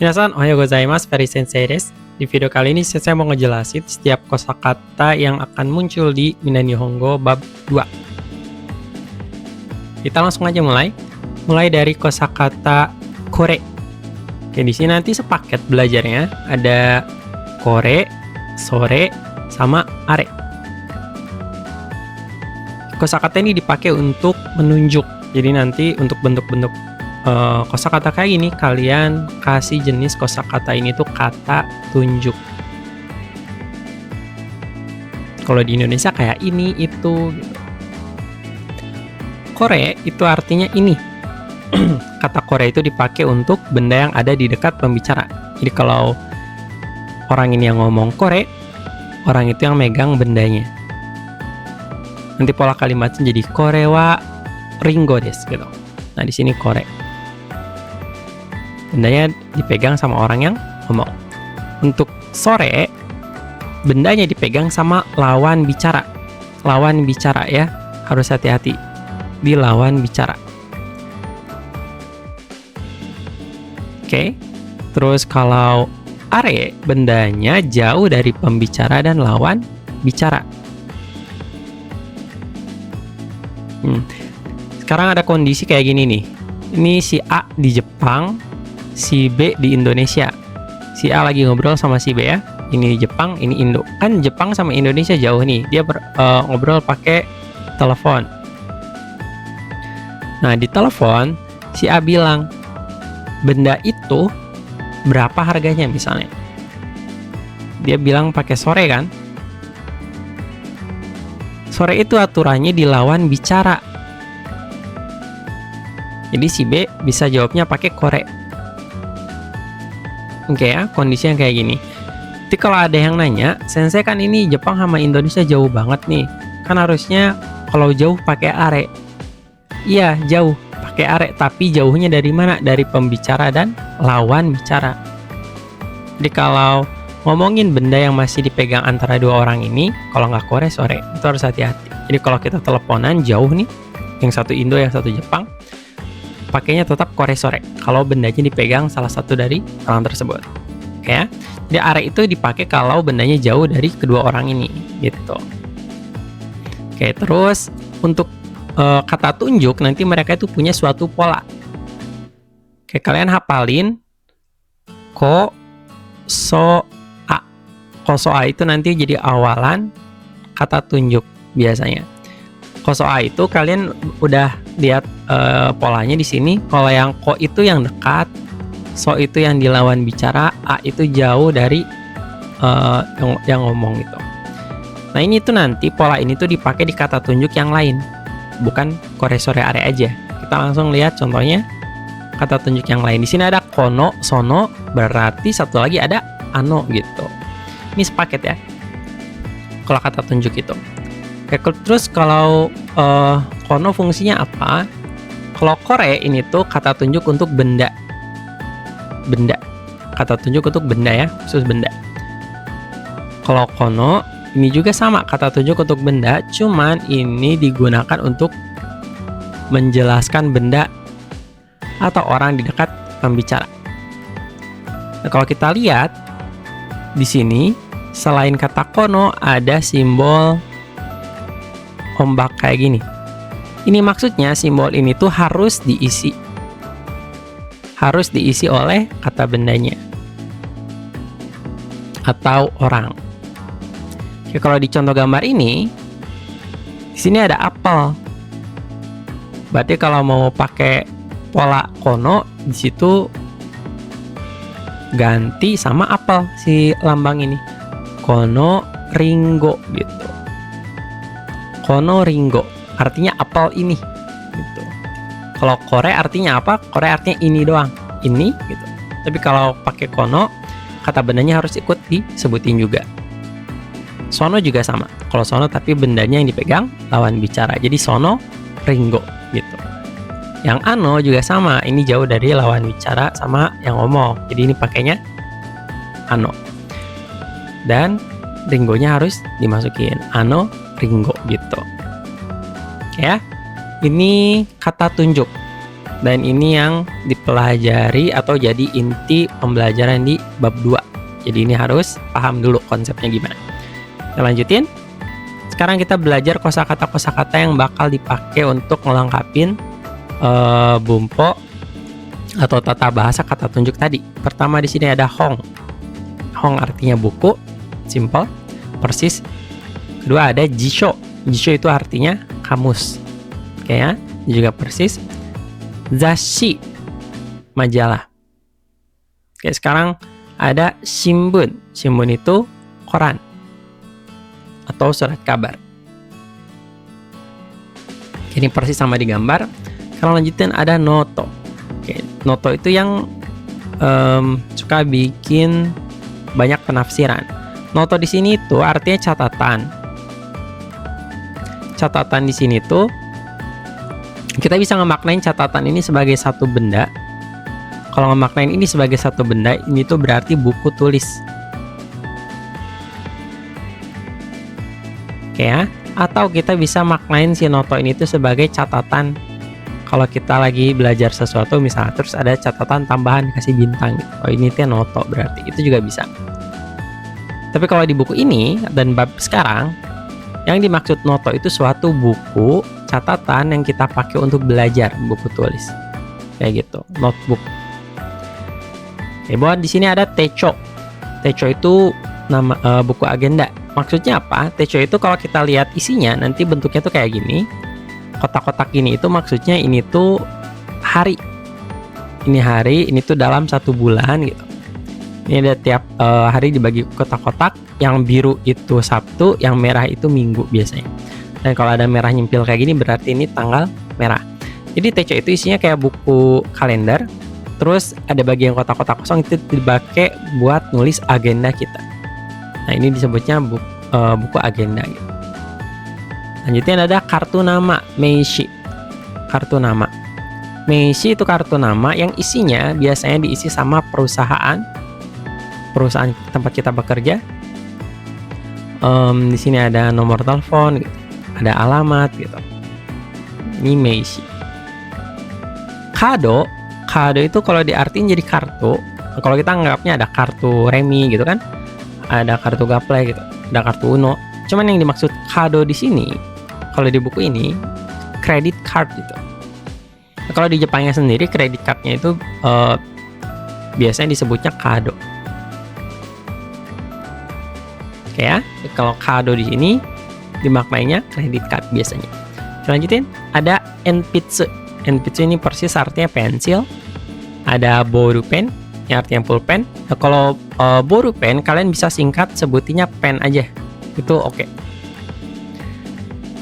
Minasan, ohayo gozaimasu, Ferry Sensei desu. Di video kali ini saya mau ngejelasin setiap kosakata yang akan muncul di Mina Nihongo bab 2. Kita langsung aja mulai. Mulai dari kosakata kore. Oke, di sini nanti sepaket belajarnya. Ada kore, sore, sama are. Kosakata ini dipakai untuk menunjuk. Jadi nanti untuk bentuk-bentuk kosakata kayak gini, kalian kasih jenis kosakata ini tuh kata tunjuk. Kalau di Indonesia kayak ini, itu gitu. Kore itu artinya ini. Kata kore itu dipakai untuk benda yang ada di dekat pembicara. Jadi kalau orang ini yang ngomong kore, orang itu yang megang bendanya. Nanti pola kalimatnya jadi kore wa ringo desu gitu. Nah, di sini kore. Bendanya dipegang sama orang yang ngomong. Untuk sore, bendanya dipegang sama lawan bicara. Lawan bicara ya, harus hati-hati di lawan bicara. Oke. Terus kalau are, bendanya jauh dari pembicara dan lawan bicara. Sekarang ada kondisi kayak gini nih. Ini si A di Jepang, si B di Indonesia. Si A lagi ngobrol sama si B ya. Ini Jepang, ini Indo. Kan Jepang sama Indonesia jauh nih. Dia ngobrol pakai telepon. Nah, di telepon si A bilang, benda itu berapa harganya misalnya. Dia bilang pakai sore kan. Sore itu aturannya di lawan bicara. Jadi si B bisa jawabnya pakai kore. Oke ya, kondisinya kayak gini. Jadi kalau ada yang nanya, sensei kan ini Jepang sama Indonesia jauh banget nih. Kan harusnya kalau jauh pakai are. Iya, jauh pakai are, tapi jauhnya dari mana? Dari pembicara dan lawan bicara. Jadi kalau ngomongin benda yang masih dipegang antara dua orang ini, kalau nggak kore, sore, itu harus hati-hati. Jadi kalau kita teleponan jauh nih, yang satu Indo, yang satu Jepang, pakainya tetap kore sore kalau bendanya dipegang salah satu dari orang tersebut. Oke ya. Jadi are itu dipakai kalau bendanya jauh dari kedua orang ini gitu. Oke, terus untuk kata tunjuk nanti mereka itu punya suatu pola. Oke, kalian hafalin ko so a. Ko so a itu nanti jadi awalan kata tunjuk biasanya. Ko so a itu kalian udah lihat polanya di sini. Kalau yang ko itu yang dekat, so itu yang dilawan bicara, a itu jauh dari yang ngomong gitu. Nah, ini tuh nanti pola ini tuh dipakai di kata tunjuk yang lain, bukan kore sore are aja. Kita langsung lihat contohnya kata tunjuk yang lain. Di sini ada kono, sono, berarti satu lagi ada ano gitu. Ini sepaket ya. Kalau kata tunjuk itu. Oke, terus kalau kono fungsinya apa? Kalau kore ini tuh kata tunjuk untuk benda. Benda. Kata tunjuk untuk benda ya, khusus benda. Kalau kono ini juga sama, kata tunjuk untuk benda, cuman ini digunakan untuk menjelaskan benda atau orang di dekat pembicara. Nah, kalau kita lihat di sini selain kata kono ada simbol ombak kayak gini. Ini maksudnya simbol ini tuh harus diisi. Harus diisi oleh kata bendanya atau orang. Oke, kalau di contoh gambar ini di sini ada apel. Berarti kalau mau pakai pola kono di situ ganti sama apel si lambang ini. Kono ringo gitu. Kono ringo artinya apel ini gitu. Kalau kore artinya apa? Kore artinya ini doang, ini gitu. Tapi kalau pakai kono, kata bendanya harus ikut disebutin juga. Sono juga sama. Kalau sono tapi bendanya yang dipegang lawan bicara. Jadi sono ringo gitu. Yang ano juga sama. Ini jauh dari lawan bicara sama yang ngomong. Jadi ini pakainya ano. Dan ringgonya harus dimasukin. Ano ringo gitu. Ya, ini kata tunjuk. Dan ini yang dipelajari atau jadi inti pembelajaran di bab 2. Jadi ini harus paham dulu konsepnya gimana. Kita lanjutin. Sekarang kita belajar kosakata-kosakata yang bakal dipakai untuk ngelengkapin bumpo atau tata bahasa kata tunjuk tadi. Pertama di sini ada hong. Hong artinya buku, simple, persis. Kedua ada jisho. Jisho itu artinya kamus. Oke ya, juga persis. Zashi, majalah. Oke, sekarang ada shimbun. Shimbun itu koran atau surat kabar. Ini persis sama di gambar. Kalau lanjutin ada noto. Oke, noto itu yang suka bikin banyak penafsiran. Noto di sini itu artinya catatan. Catatan di sini tuh kita bisa ngemaknain catatan ini sebagai satu benda. Kalau ngemaknain ini sebagai satu benda, ini tuh berarti buku tulis. Oke ya. Atau kita bisa maknain si noto ini tuh sebagai catatan. Kalau kita lagi belajar sesuatu misalnya, terus ada catatan tambahan kasih bintang gitu. Oh ini tuh noto berarti. Itu juga bisa. Tapi kalau di buku ini dan bab sekarang, yang dimaksud noto itu suatu buku catatan yang kita pakai untuk belajar, buku tulis. Kayak gitu, notebook. Oke, buat di sini ada techo. Techo itu nama buku agenda. Maksudnya apa? Techo itu kalau kita lihat isinya nanti bentuknya tuh kayak gini. Kotak-kotak ini itu maksudnya ini tuh hari. Ini hari, ini tuh dalam 1 bulan gitu. Ini ada tiap hari dibagi kotak-kotak. Yang biru itu Sabtu, yang merah itu Minggu biasanya. Dan kalau ada merah nyempil kayak gini berarti ini tanggal merah. Jadi techo itu isinya kayak buku kalender. Terus ada bagian kotak-kotak kosong itu dipakai buat nulis agenda kita. Nah ini disebutnya buku agenda gitu. Lanjutnya ada kartu nama, meishi. Kartu nama. Meishi itu kartu nama yang isinya biasanya diisi sama perusahaan tempat kita bekerja. Di sini ada nomor telepon, gitu. Ada alamat gitu. Ini meishi. Kado itu kalau diartiin jadi kartu. Kalau kita anggapnya ada kartu remi gitu kan, ada kartu gaple gitu, ada kartu uno. Cuman yang dimaksud kado di sini, kalau di buku ini, credit card gitu. Nah, kalau di Jepangnya sendiri, credit cardnya itu biasanya disebutnya kado. Oke ya, kalau kado di sini dimaknainya credit card biasanya. Lanjutin, ada enpitsu. Enpitsu ini persis artinya pensil. Ada borupen, yang artinya pulpen. Nah, kalau borupen kalian bisa singkat sebutinnya pen aja. Itu oke.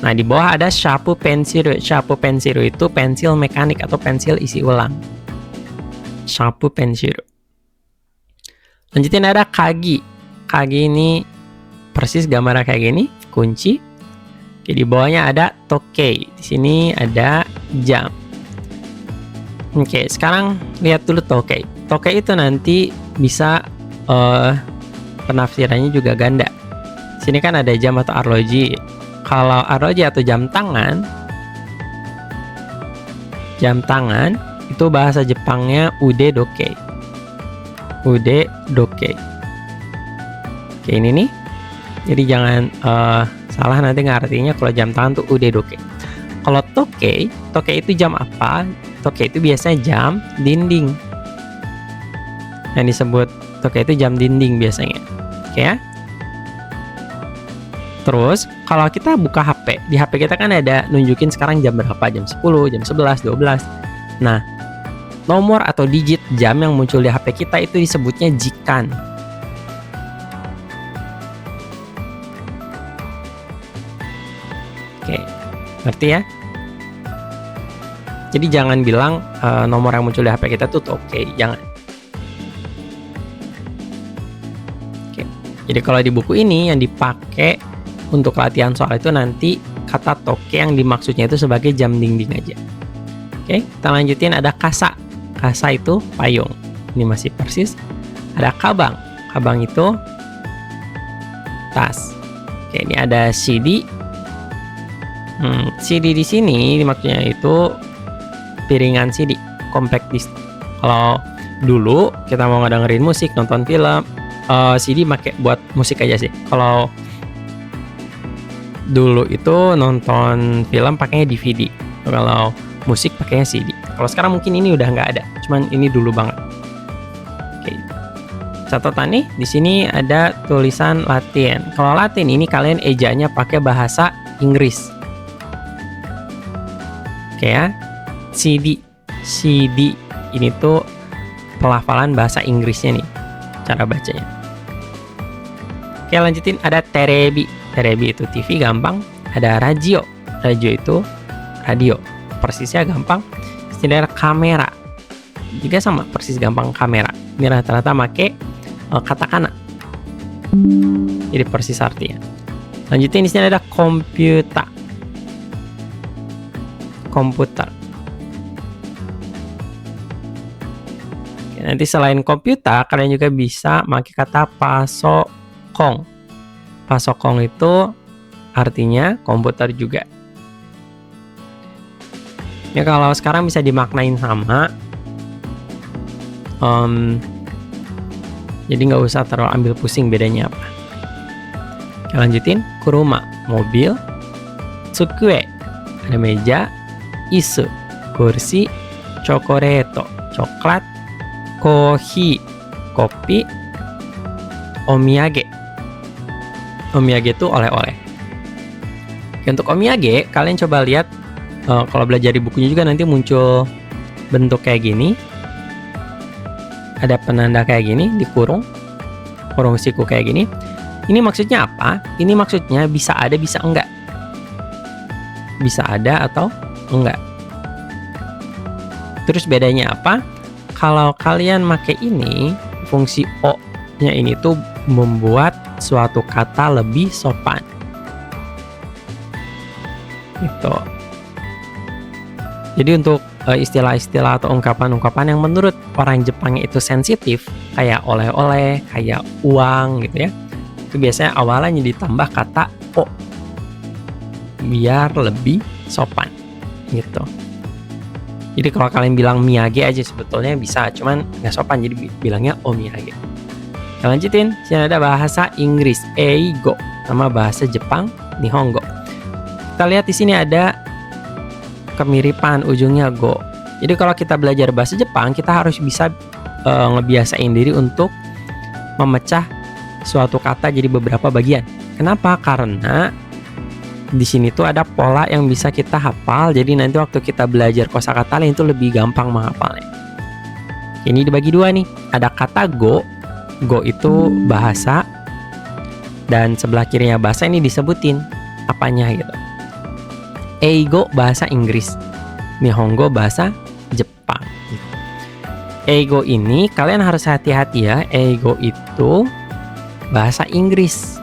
Nah, di bawah ada shapu pensiru. Shapu pensiru itu pensil mekanik atau pensil isi ulang. Shapu pensiru. Lanjutin ada kagi. Kagi ini persis gambarnya kayak gini, kunci. Oke, di bawahnya ada tokei. Di sini ada jam. Oke, sekarang lihat dulu tokei. Tokei itu nanti bisa penafsirannya juga ganda. Di sini kan ada jam atau arloji. Kalau arloji atau jam tangan itu bahasa Jepangnya ude dokei. Ude dokei. Oke, ini nih. Jadi jangan salah nanti ngartinya kalau jam tangan tuh ude dokei. Kalau tokei itu jam apa? Tokei itu biasanya jam dinding. Yang disebut tokei itu jam dinding biasanya. Oke ya. Terus kalau kita buka HP, di HP kita kan ada nunjukin sekarang jam berapa, jam 10, jam 11, 12. Nah, nomor atau digit jam yang muncul di HP kita itu disebutnya jikan. Oke, ngerti ya? Jadi jangan bilang nomor yang muncul di HP kita tuh oke, jangan. Oke. Jadi kalau di buku ini yang dipakai untuk latihan soal itu nanti kata toke yang dimaksudnya itu sebagai jam dinding aja. Oke, kita lanjutin ada kasa. Kasa itu payung. Ini masih persis. Ada kabang. Kabang itu tas. Oke, ini ada CD. CD di sini maksudnya itu piringan CD. compact disc. Kalau dulu kita mau ngedengerin musik, nonton film, CD pakai buat musik aja sih. Kalau dulu itu nonton film pakainya DVD. Kalau musik pakainya CD. Kalau sekarang mungkin ini udah nggak ada. Cuman ini dulu banget. Oke. Catatan nih, di sini ada tulisan Latin. Kalau Latin ini kalian ejanya pakai bahasa Inggris. Oke ya. CD ini tuh pelafalan bahasa Inggrisnya nih, cara bacanya. Oke, lanjutin. Ada terebi itu TV, gampang. Ada radio itu radio, persisnya gampang. Istilah kamera juga sama, persis gampang, kamera. Ini rata-rata make katakana, jadi persis artinya. Lanjutin, di sini ada komputer. Nanti selain komputer, kalian juga bisa pakai kata pasokong. Pasokong itu artinya komputer juga. Ya, kalau sekarang bisa dimaknain sama. Jadi nggak usah terlalu ambil pusing bedanya apa. Lanjutin, kuruma, mobil. Tsukue, ada meja. Isu, kursi. Chokoreto, coklat. Kohi, kopi. Omiyage itu oleh-oleh. Untuk omiyage, kalian coba lihat, kalau belajar di bukunya juga nanti muncul bentuk kayak gini. Ada penanda kayak gini, dikurung siku kayak gini. Ini maksudnya apa? Ini maksudnya bisa ada, bisa enggak. Bisa ada atau enggak. Terus bedanya apa? Kalau kalian pakai ini, fungsi O-nya ini tuh membuat suatu kata lebih sopan. Gitu. Jadi untuk istilah-istilah atau ungkapan-ungkapan yang menurut orang Jepang itu sensitif, kayak oleh-oleh, kayak uang gitu ya, itu biasanya awalnya ditambah kata O biar lebih sopan gitu. Jadi kalau kalian bilang miyage aja sebetulnya bisa, cuman nggak sopan, jadi bilangnya omiyage. Kita lanjutin, sini ada bahasa Inggris, eigo, sama bahasa Jepang, nihongo. Kita lihat di sini ada kemiripan ujungnya go. Jadi kalau kita belajar bahasa Jepang, kita harus bisa ngebiasain diri untuk memecah suatu kata jadi beberapa bagian. Kenapa? Karena di sini tuh ada pola yang bisa kita hafal, jadi nanti waktu kita belajar kosakata itu lebih gampang menghafalnya. Ini dibagi dua nih, ada kata go itu bahasa, dan sebelah kirinya bahasa ini disebutin apanya gitu. Eigo bahasa Inggris, nihongo bahasa Jepang gitu. Eigo ini kalian harus hati-hati ya, eigo itu bahasa Inggris.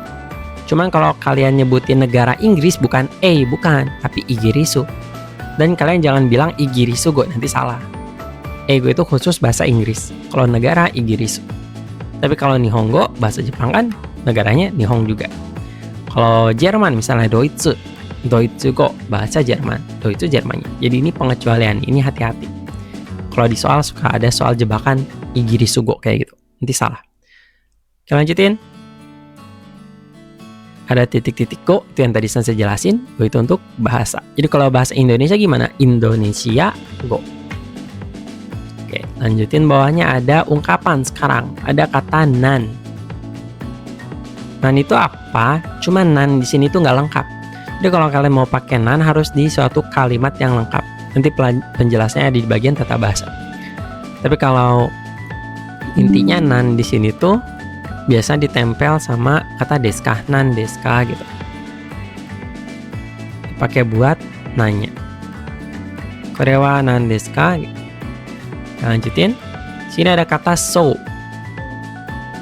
Cuman kalau kalian nyebutin negara Inggris bukan bukan, tapi igirisu. Dan kalian jangan bilang igirisu go, nanti salah. Eigo itu khusus bahasa Inggris. Kalau negara igirisu. Tapi kalau nihongo bahasa Jepang kan negaranya nihong juga. Kalau Jerman misalnya Deutsche go bahasa Jerman. Deutsche Jermannya. Jadi ini pengecualian, ini hati-hati. Kalau di soal suka ada soal jebakan igirisu go kayak gitu. Nanti salah. Kita lanjutin. Ada titik-titik go, itu yang tadi saya jelasin, go itu untuk bahasa. Jadi kalau bahasa Indonesia gimana? Indonesia go. Oke, lanjutin, bawahnya ada ungkapan sekarang. Ada kata nan. Nan itu apa? Cuma nan di sini tuh nggak lengkap. Jadi kalau kalian mau pakai nan harus di suatu kalimat yang lengkap. Nanti penjelasannya di bagian tata bahasa. Tapi kalau intinya nan di sini tuh biasa ditempel sama kata deska, nan deska gitu. Pakai buat nanya. Korewa nan deska gitu. Nah, lanjutin. Sini ada kata so.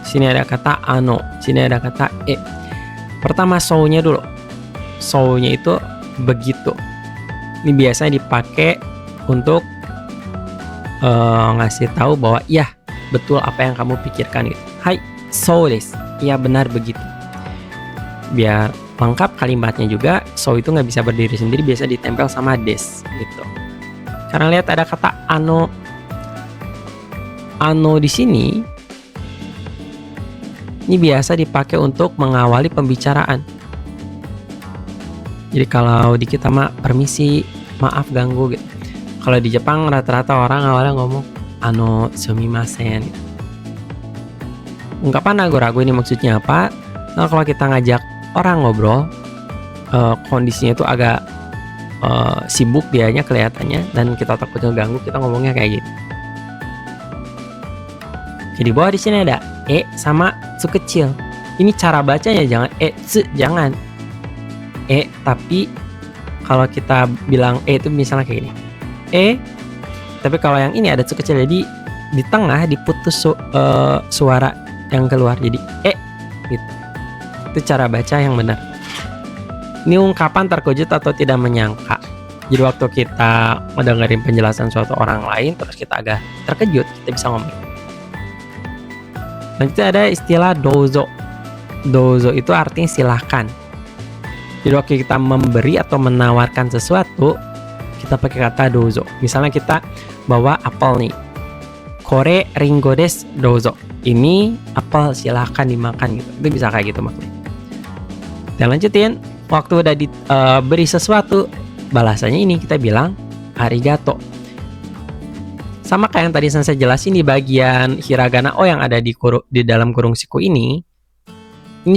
Sini ada kata ano. Sini ada kata e. Pertama so-nya dulu. So-nya itu begitu. Ini biasanya dipakai untuk ngasih tahu bahwa ya betul apa yang kamu pikirkan gitu. Hai, so desu. Iya benar begitu. Biar lengkap kalimatnya juga, so itu nggak bisa berdiri sendiri, biasa ditempel sama des gitu. Sekarang lihat ada kata ano. ano di sini ini biasa dipakai untuk mengawali pembicaraan. Jadi kalau di kita mah permisi, maaf ganggu gitu. Kalau di Jepang rata-rata orang awalnya ngomong sumimasen. Ungkapan ragu-ragu ini maksudnya apa? Nah, kalau kita ngajak orang ngobrol, kondisinya itu agak sibuk dianya kelihatannya, dan kita takut ngeganggu, kita ngomongnya kayak gitu. Jadi bawah di sini ada sama tsu kecil. Ini cara bacanya, jangan tsu, jangan tapi kalau kita bilang itu misalnya kayak gini, tapi kalau yang ini ada tsu kecil, jadi di tengah diputus suara yang keluar, jadi gitu. Itu cara baca yang benar. Ini ungkapan terkejut atau tidak menyangka. Jadi waktu kita mendengarin penjelasan suatu orang lain terus kita agak terkejut, kita bisa ngomong. Nanti ada istilah dozo. Dozo itu artinya silahkan. Jadi waktu kita memberi atau menawarkan sesuatu, kita pakai kata dozo. Misalnya kita bawa apel nih, kore ringo desu dozo. Ini apel, silahkan dimakan gitu. Itu bisa kayak gitu maksudnya. Dan lanjutin, waktu udah diberi sesuatu, balasannya ini kita bilang arigato. Sama kayak yang tadi saya jelasin di bagian hiragana o yang ada di dalam kurung siku ini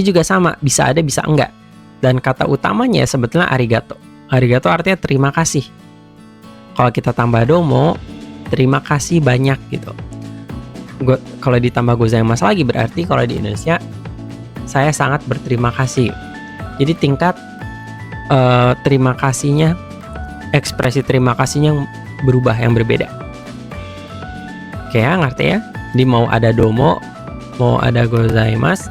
juga sama, bisa ada bisa enggak. Dan kata utamanya sebetulnya arigato. Arigato artinya terima kasih. Kalau kita tambah domo, terima kasih banyak gitu. Kalau ditambah gozaimasu lagi berarti kalau di Indonesia saya sangat berterima kasih. Jadi tingkat terima kasihnya, ekspresi terima kasihnya yang berubah, yang berbeda. Oke ya, ngerti ya? Jadi mau ada domo, mau ada gozaimasu,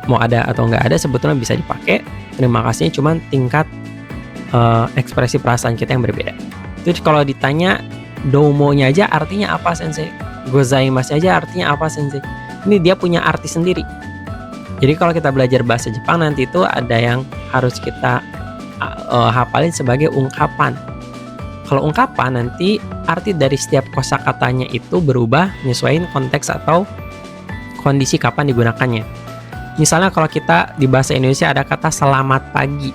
mau ada atau nggak ada sebetulnya bisa dipakai. Terima kasihnya cuman tingkat ekspresi perasaan kita yang berbeda. Jadi kalau ditanya domo-nya aja artinya apa sensei? Gozaimasu aja artinya apa sensei? Ini dia punya arti sendiri. Jadi kalau kita belajar bahasa Jepang nanti itu ada yang harus kita hafalin sebagai ungkapan. Kalau ungkapan nanti arti dari setiap kosakatanya itu berubah menyesuaikan konteks atau kondisi kapan digunakannya. Misalnya kalau kita di bahasa Indonesia ada kata selamat pagi.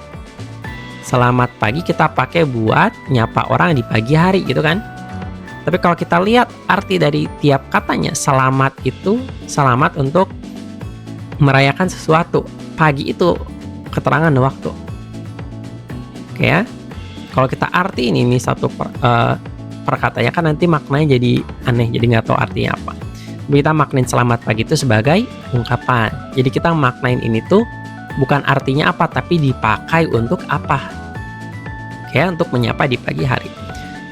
Selamat pagi kita pakai buat nyapa orang di pagi hari gitu kan. Tapi kalau kita lihat arti dari tiap katanya, selamat itu selamat untuk merayakan sesuatu. Pagi itu keterangan waktu. Oke ya. Kalau kita arti ini satu perkatanya kan nanti maknanya jadi aneh, jadi nggak tahu artinya apa. Kita maknain selamat pagi itu sebagai ungkapan. Jadi kita maknain ini tuh bukan artinya apa, tapi dipakai untuk apa. Oke, untuk menyapa di pagi hari.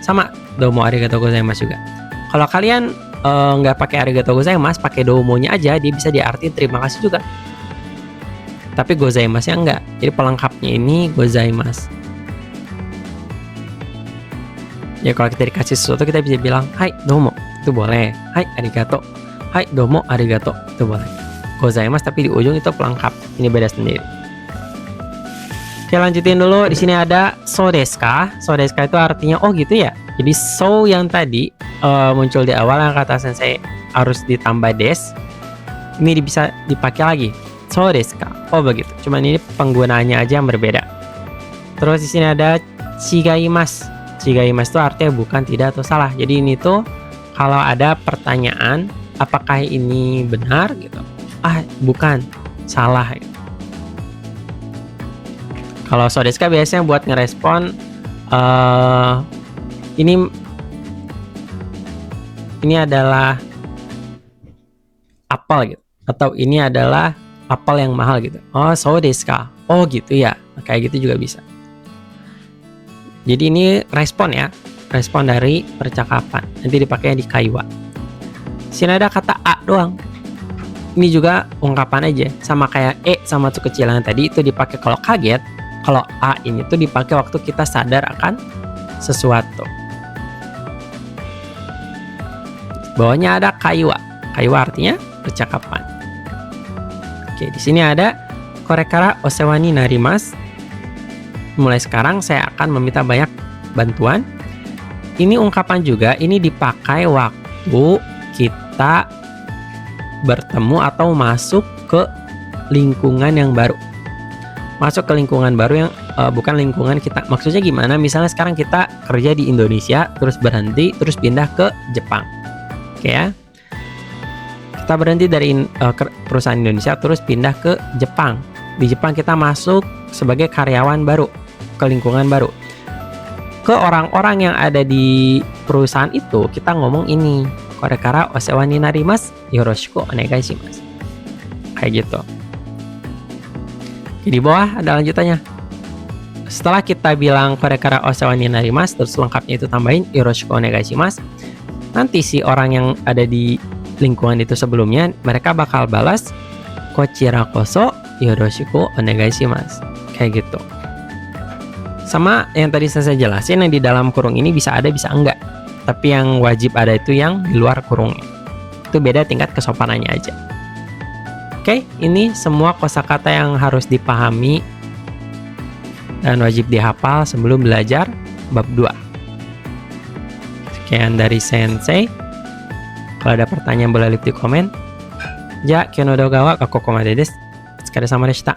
Sama domo arigatou gozaimasu juga. Kalau kalian nggak pakai arigatou gozaimasu, pakai domonya aja, dia bisa diartiin terima kasih juga. Tapi gozaimasu-nya enggak. Jadi pelengkapnya ini gozaimasu. Ya kalau kita dikasih sesuatu kita bisa bilang hai domo, itu boleh. Hai arigato. Hai domo arigato, itu boleh. Gozaimasu tapi di ujung itu pelengkap. Ini beda sendiri. Oke, lanjutin dulu. Di sini ada so desu ka. So desu ka itu artinya oh gitu ya. Jadi so yang tadi muncul di awal yang kata sensei harus ditambah des. Ini bisa dipakai lagi. So desu ka. Oh begitu. Cuman ini penggunaannya aja yang berbeda. Terus di sini ada chigaimasu. Chigaimasu itu artinya bukan, tidak, atau salah. Jadi ini tuh kalau ada pertanyaan apakah ini benar gitu. Bukan, salah gitu. Kalau so desu ka biasanya buat ngerespon ini adalah apel gitu, atau ini adalah apel yang mahal gitu. Oh, so desu ka. Oh gitu ya. Kayak gitu juga bisa. Jadi ini respon ya, respon dari percakapan. Nanti dipakainya di kaiwa. Sini ada kata a doang. Ini juga ungkapan aja, sama kayak sama tsu kecil yang tadi itu dipakai kalau kaget. Kalau a ini tuh dipakai waktu kita sadar akan sesuatu. Bawahnya ada kaiwa. Kaiwa artinya percakapan. Oke, di sini ada korekara osewa ni narimasu. Mulai sekarang saya akan meminta banyak bantuan. Ini ungkapan juga, ini dipakai waktu itu kita bertemu atau masuk ke lingkungan yang baru. Masuk ke lingkungan baru yang bukan lingkungan kita. Maksudnya gimana? Misalnya sekarang kita kerja di Indonesia, terus berhenti, terus pindah ke Jepang. Oke ya. Kita berhenti dari perusahaan Indonesia, terus pindah ke Jepang. Di Jepang kita masuk sebagai karyawan baru, ke lingkungan baru. Ke orang-orang yang ada di perusahaan itu, kita ngomong ini. Korekara osewa ni narimasu, yoroshiku onegai shimasu. Kayak gitu. Di bawah ada lanjutannya. Setelah kita bilang korekara osewa ni narimasu, terus lengkapnya itu tambahin yoroshiku onegai shimasu. Nanti si orang yang ada di lingkungan itu sebelumnya, mereka bakal balas kochira koso yoroshiku onegai shimasu. Kayak gitu. Sama yang tadi saya jelasin, yang di dalam kurung ini bisa ada, bisa enggak. Tapi yang wajib ada itu yang di luar kurungnya. Itu beda tingkat kesopanannya aja. Oke, ini semua kosakata yang harus dipahami dan wajib dihafal sebelum belajar bab 2. Sekian dari Sensei. Kalau ada pertanyaan boleh leave di komen. Ja, kyo no doga wa kokomade desu. Otsukare sama deshita.